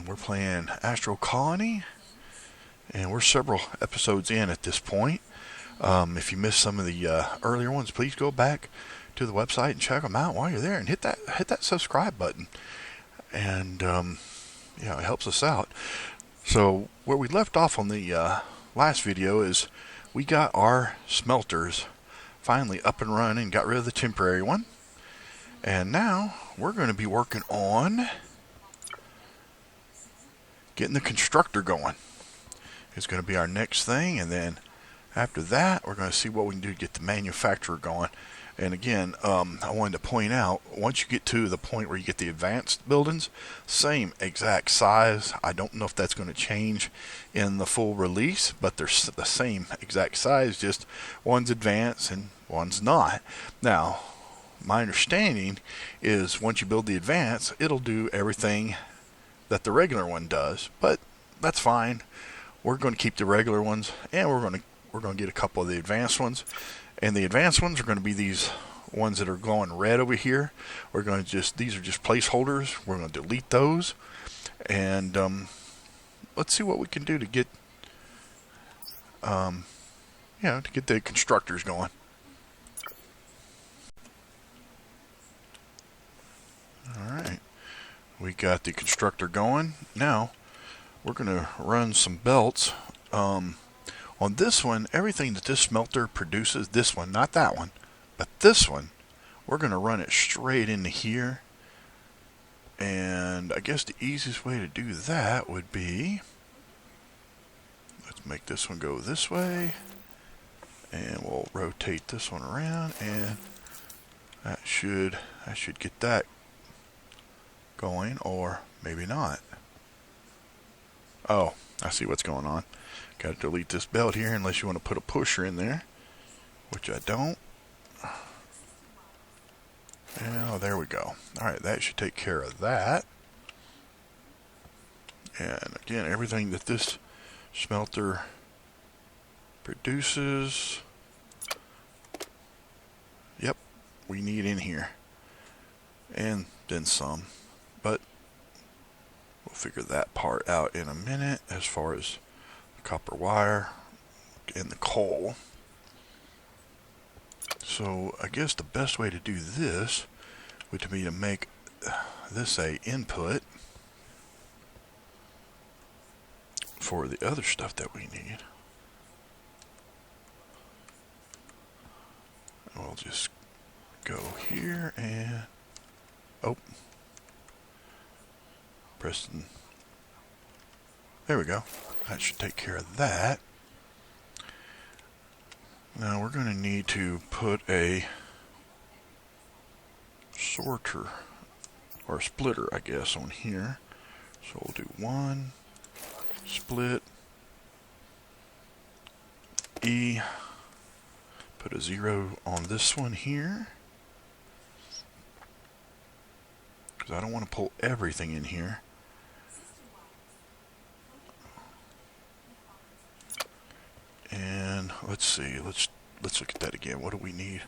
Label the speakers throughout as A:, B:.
A: and we're playing Astro Colony, and we're several episodes in at this point. If you missed some of the earlier ones, please go back to the website and check them out while you're there, and hit that subscribe button, and it helps us out. So where we left off on the last video is we got our smelters finally up and running, got rid of the temporary one, and now we're going to be working on getting the constructor going. It's going to be our next thing, and then after that we're going to see what we can do to get the manufacturer going. And again, I wanted to point out, once you get to the point where you get the advanced buildings, same exact size. I don't know if that's going to change in the full release, but they're the same exact size, just one's advanced and one's not. Now, my understanding is once you build the advanced, it'll do everything that the regular one does, but that's fine. We're going to keep the regular ones, and we're going to get a couple of the advanced ones. And the advanced ones are going to be these ones that are glowing red over here. These are just placeholders. We're going to delete those, and let's see what we can do to get to get the constructors going. All right, we got the constructor going. Now we're going to run some belts. On this one, everything that this smelter produces, this one, not that one, but this one, we're going to run it straight into here. And I guess the easiest way to do that would be, let's make this one go this way, and we'll rotate this one around, and that should get that going, or maybe not. Oh, I see what's going on. Got to delete this belt here unless you want to put a pusher in there, which I don't. And there we go. Alright, that should take care of that. And again, everything that this smelter produces, yep, we need in here. And then some. But we'll figure that part out in a minute as far as copper wire and the coal. So I guess the best way to do this would be to make this a input for the other stuff that we need. We'll just go here and Preston. There we go. That should take care of that. Now we're going to need to put a sorter, or a splitter, I guess, on here. So we'll do one, split, E, put a 0 on this one here, because I don't want to pull everything in here. And let's see, let's look at that again. What do we need?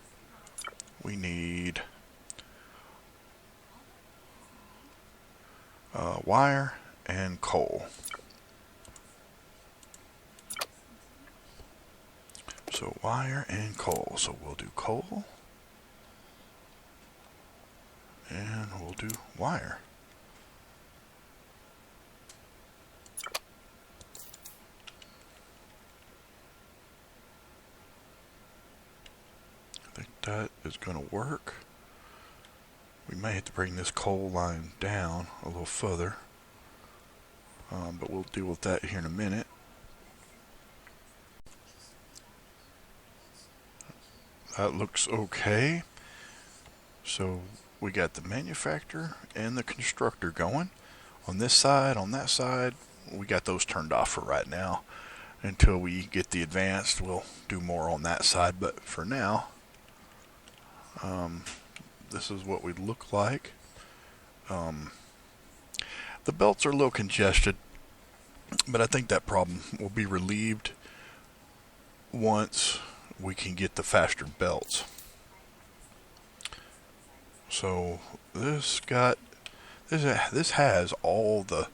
A: We need wire and coal. So wire and coal. So we'll do coal, and we'll do wire. That is going to work. We may have to bring this coal line down a little further, but we'll deal with that here in a minute. That looks okay. So we got the manufacturer and the constructor going. On this side, on that side, we got those turned off for right now. Until we get the advanced, we'll do more on that side, but for now, this is what we look like. The belts are a little congested, but I think that problem will be relieved once we can get the faster belts. So this has all the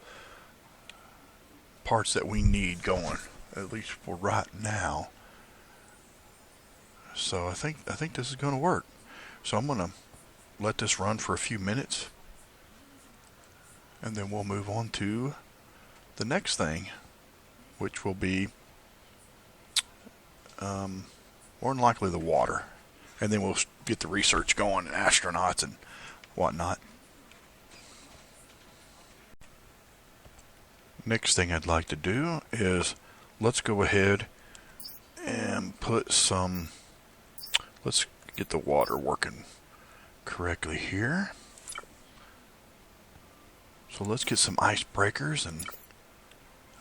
A: parts that we need going, at least for right now. So I think this is going to work. So I'm going to let this run for a few minutes, and then we'll move on to the next thing, which will be more than likely the water. And then we'll get the research going and astronauts and whatnot. Next thing I'd like to do is let's go ahead and put some, let's get the water working correctly here. So let's get some icebreakers, and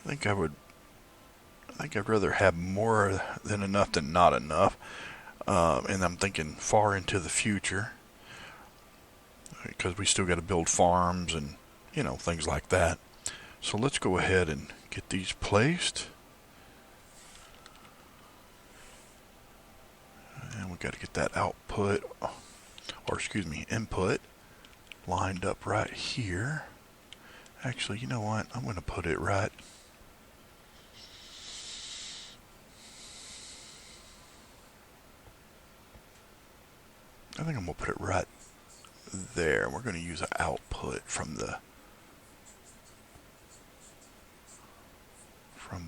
A: I think I'd rather have more than enough than not enough. And I'm thinking far into the future, because we still got to build farms and, you know, things like that. So let's go ahead and get these placed. And we got to get that output, or excuse me, input lined up right here. Actually, you know what? I'm going to put it right. I think I'm going to put it right there. We're going to use an output from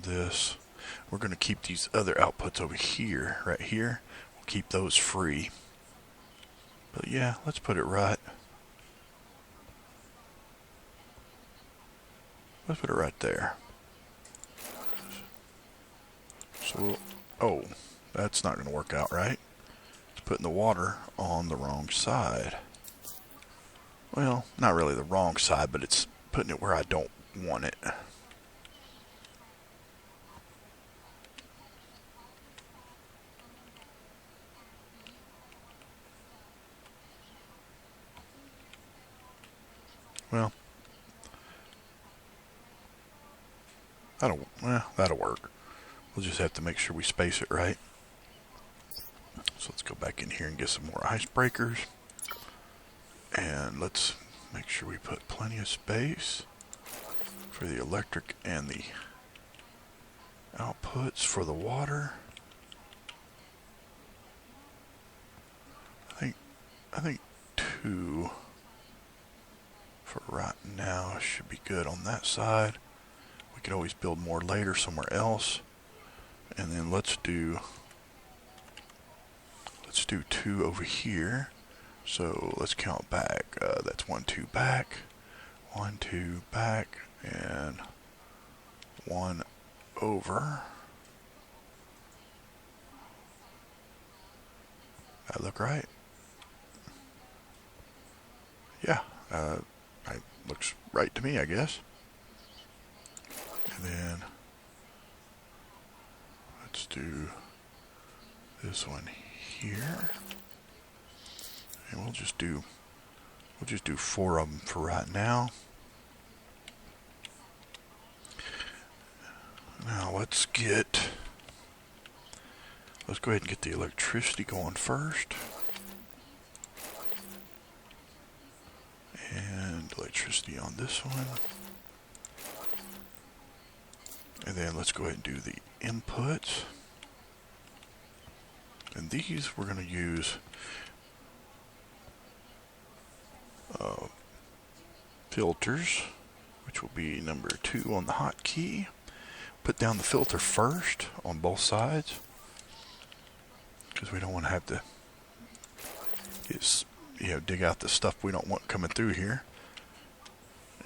A: this. We're going to keep these other outputs over here, right here. We'll keep those free. But yeah, let's put it right. Let's put it right there. So, oh, that's not going to work out right. Putting the water on the wrong side. Well, not really the wrong side, but it's putting it where I don't want it. Well, that'll work. We'll just have to make sure we space it right. So let's go back in here and get some more icebreakers. And let's make sure we put plenty of space for the electric and the outputs for the water. I think 2 for right now should be good on that side. We could always build more later somewhere else. And then let's do 2 over here. So let's count back. That's 1, 2 back, 1, 2 back, and 1 over. That look right? Yeah, it looks right to me, I guess. And then let's do this one here. And we'll just do 4 of them for right now. Now let's go ahead and get the electricity going first. And electricity on this one. And then let's go ahead and do the inputs. And these we're going to use filters, which will be number 2 on the hotkey. Put down the filter first on both sides, because we don't want to have to dig out the stuff we don't want coming through here.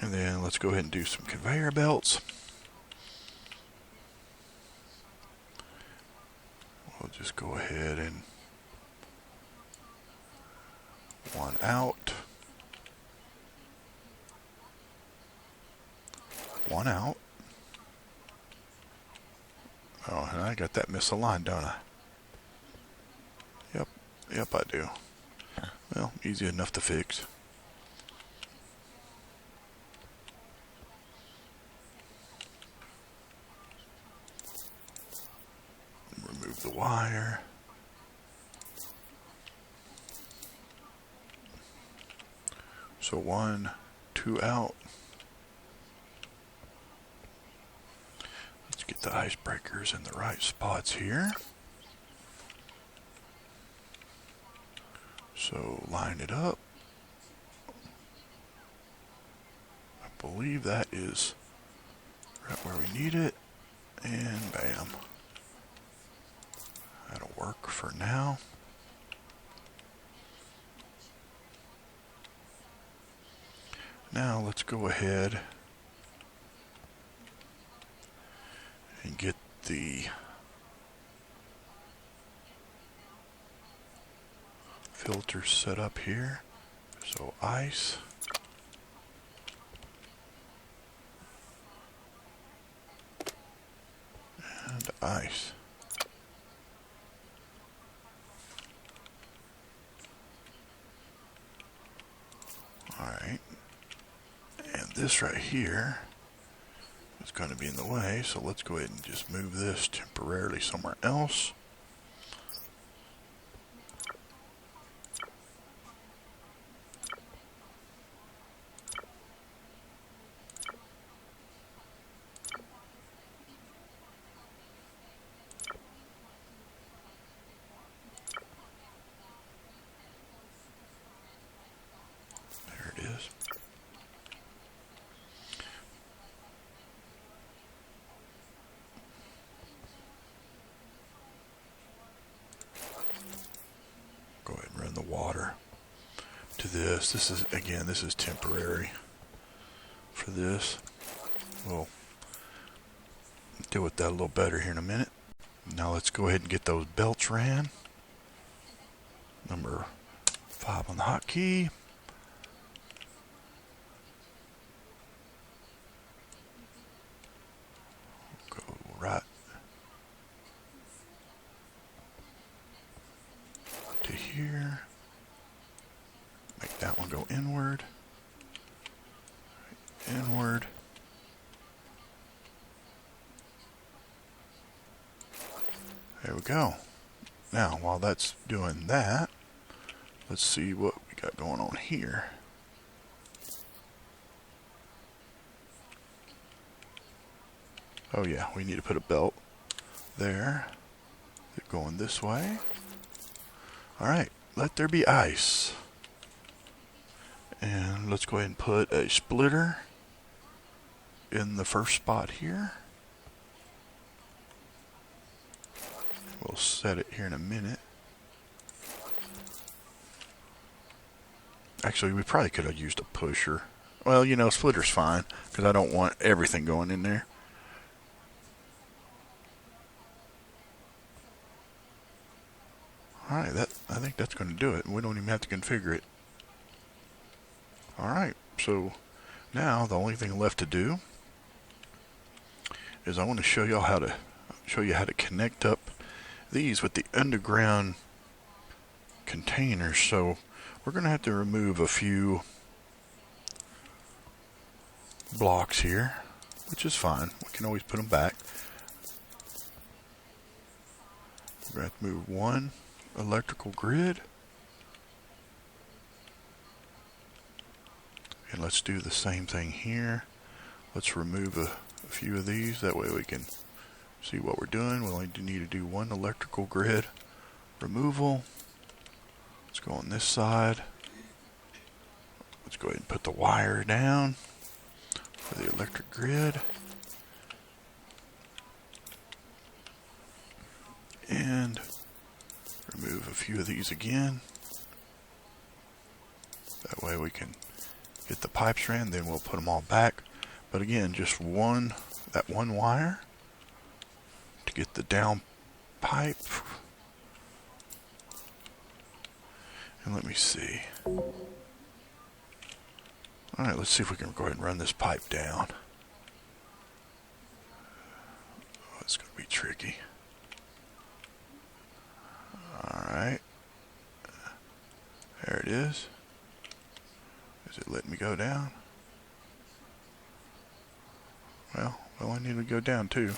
A: And then let's go ahead and do some conveyor belts. We'll just go ahead and 1 out, 1 out. Oh, and I got that misaligned, don't I? Yep, I do. Well, easy enough to fix. Remove the wire. So 1, 2 out. Get the icebreakers in the right spots here. So line it up. I believe that is right where we need it. And bam. That'll work for now. Now let's go ahead and get the filter set up here. So ice. And ice. Alright. And this right here is going to be in the way, so let's go ahead and just move this temporarily somewhere else. There it is. Go ahead and run the water to this. This is, again, this is temporary for this. We'll deal with that a little better here in a minute. Now let's go ahead and get those belts ran. Number 5 on the hotkey. Go right to here. Make that one go inward. Inward. There we go. Now, while that's doing that, let's see what we got going on here. Oh yeah, we need to put a belt there. Going this way. Alright, let there be ice. And let's go ahead and put a splitter in the first spot here. We'll set it here in a minute. Actually, we probably could have used a pusher. Well, you know, splitter's fine, because I don't want everything going in there. Alright, I think that's going to do it. We don't even have to configure it. Alright, so now the only thing left to do is I want to show you how to connect up these with the underground containers. So we're going to have to remove a few blocks here, which is fine. We can always put them back. We're going to have to move one electrical grid. And let's do the same thing here. Let's remove a few of these. That way we can see what we're doing. We'll only need to do one electrical grid removal. Let's go on this side. Let's go ahead and put the wire down for the electric grid. And remove a few of these again. That way we can get the pipes ran, then we'll put them all back. But again, just that one wire to get the down pipe. And let me see. Alright, let's see if we can go ahead and run this pipe down. Oh, it's going to be tricky. Alright. There it is. Is it letting me go down? Well, I need to go down too.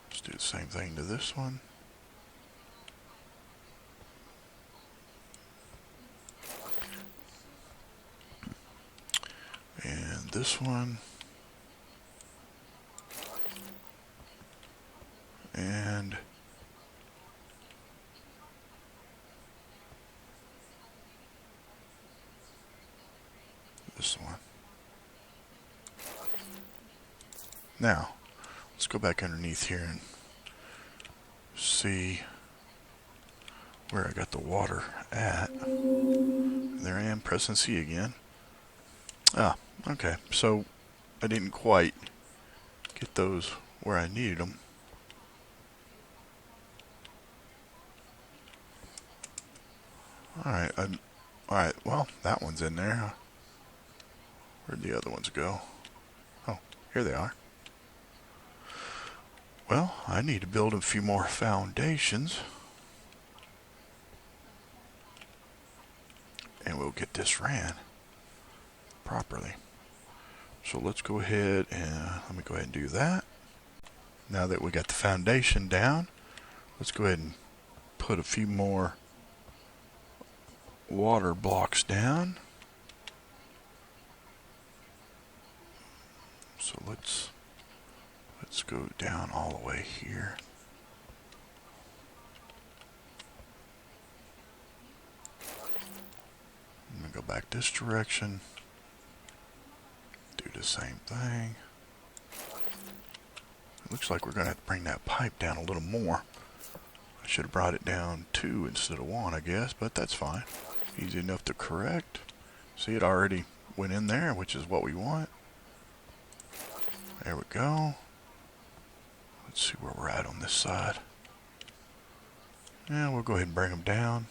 A: Let's do the same thing to this one. And this one. this one. Now, let's go back underneath here and see where I got the water at. There I am, pressing C again. Ah, okay, so I didn't quite get those where I needed them. Alright, well, that one's in there. Where'd the other ones go? Oh, here they are. Well, I need to build a few more foundations. And we'll get this ran properly. So let's go ahead and let me go ahead and do that. Now that we got the foundation down, let's go ahead and put a few more water blocks down. So let's go down all the way here. I'm going to go back this direction. Do the same thing. It looks like we're going to have to bring that pipe down a little more. I should have brought it down 2 instead of 1, I guess, but that's fine. Easy enough to correct. See, it already went in there, which is what we want. There we go. Let's see where we're at on this side. Yeah, we'll go ahead and bring them down.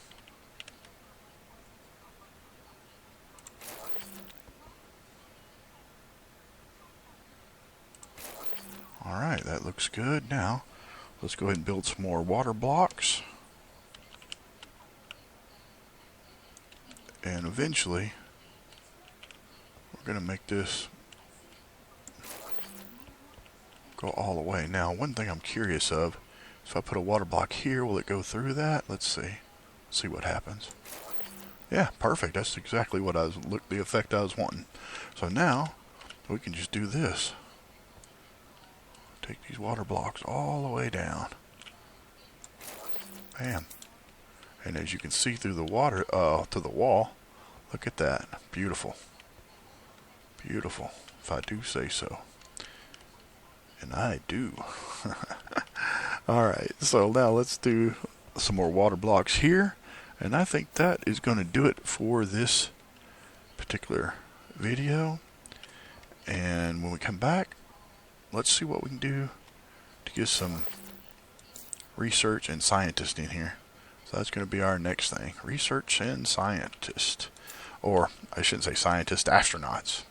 A: Alright, that looks good. Now, let's go ahead and build some more water blocks. And eventually, we're going to make this go all the way. Now, one thing I'm curious of, if I put a water block here, will it go through that? Let's see. Let's see what happens. Yeah, perfect. That's exactly what the effect I was wanting. So now, we can just do this. Take these water blocks all the way down. Bam. And as you can see through the water, to the wall, look at that. Beautiful. Beautiful, if I do say so. And I do. Alright, so now let's do some more water blocks here. And I think that is going to do it for this particular video. And when we come back, let's see what we can do to get some research and scientists in here. So that's going to be our next thing. Research and scientist. Or, I shouldn't say scientist, astronauts.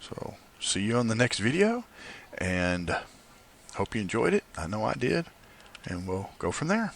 A: So, see you on the next video. And hope you enjoyed it. I know I did. And we'll go from there.